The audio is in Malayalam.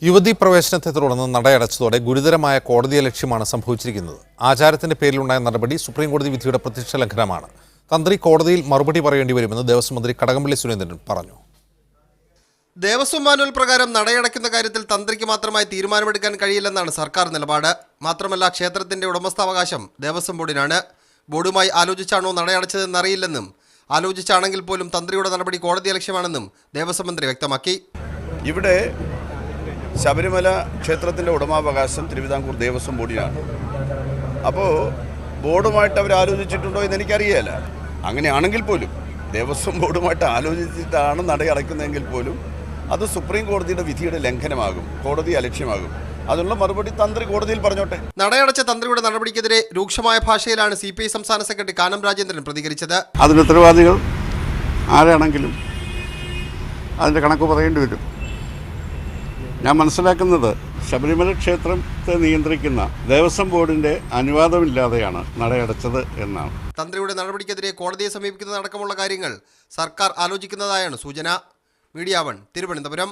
യുവതീ പ്രവേശനത്തെ തുടർന്ന് നടയടച്ചതോടെ ഗുരുതരമായ കോടതിയലക്ഷ്യമാണ് സംഭവിച്ചിരിക്കുന്നത്. ആചാരത്തിന്റെ പേരിലുണ്ടായ നടപടി സുപ്രീംകോടതി വിധിയുടെ പ്രത്യക്ഷ ലംഘനമാണ്. തന്ത്രി കോടതിയിൽ മറുപടി പറയേണ്ടി വരുമെന്ന് ദേവസ്വം മന്ത്രി കടകംപള്ളി സുരേന്ദ്രൻ പറഞ്ഞു. ദേവസ്വം മാനുവൽ പ്രകാരം നടയടയ്ക്കുന്ന കാര്യത്തിൽ തന്ത്രിക്ക് മാത്രമായി തീരുമാനമെടുക്കാൻ കഴിയില്ലെന്നാണ് സർക്കാർ നിലപാട്. മാത്രമല്ല, ക്ഷേത്രത്തിന്റെ ഉടമസ്ഥാവകാശം ദേവസ്വം ബോർഡിനാണ്. ബോർഡുമായി ആലോചിച്ചാണോ നടയടച്ചതെന്നറിയില്ലെന്നും ആലോചിച്ചാണെങ്കിൽ പോലും തന്ത്രിയുടെ നടപടി കോടതിയലക്ഷ്യമാണെന്നും ദേവസ്വം മന്ത്രി വ്യക്തമാക്കി. ഇവിടെ ശബരിമല ക്ഷേത്രത്തിൻ്റെ ഉടമാവകാശം തിരുവിതാംകൂർ ദേവസ്വം ബോർഡിനാണ്. അപ്പോൾ ബോർഡുമായിട്ട് അവർ ആലോചിച്ചിട്ടുണ്ടോ എന്ന് എനിക്കറിയില്ല. അങ്ങനെയാണെങ്കിൽ പോലും ദേവസ്വം ബോർഡുമായിട്ട് ആലോചിച്ചിട്ടാണ് നടയടയ്ക്കുന്നതെങ്കിൽ പോലും അത് സുപ്രീം കോടതിയുടെ വിധിയുടെ ലംഘനമാകും, കോടതി അലക്ഷ്യമാകും. അതിനുള്ള മറുപടി തന്ത്രി കോടതിയിൽ പറഞ്ഞോട്ടെ. നടയടച്ച തന്ത്രിയുടെ നടപടിക്കെതിരെ രൂക്ഷമായ ഭാഷയിലാണ് CPI സംസ്ഥാന സെക്രട്ടറി കാനം രാജേന്ദ്രൻ പ്രതികരിച്ചത്. അതിന് ഉത്തരവാദികൾ ആരാണെങ്കിലും അതിൻ്റെ കണക്ക് പറയേണ്ടി വരും. ഞാൻ മനസ്സിലാക്കുന്നത് ശബരിമല ക്ഷേത്രത്തെ നിയന്ത്രിക്കുന്ന ദേവസ്വം ബോർഡിൻ്റെ അനുവാദമില്ലാതെയാണ് നടയടച്ചത് എന്നാണ്. തന്ത്രിയുടെ നടപടിക്കെതിരെ കോടതിയെ സമീപിക്കുന്നതടക്കമുള്ള കാര്യങ്ങൾ സർക്കാർ ആലോചിക്കുന്നതായാണ് സൂചന. മീഡിയ 1 തിരുവനന്തപുരം.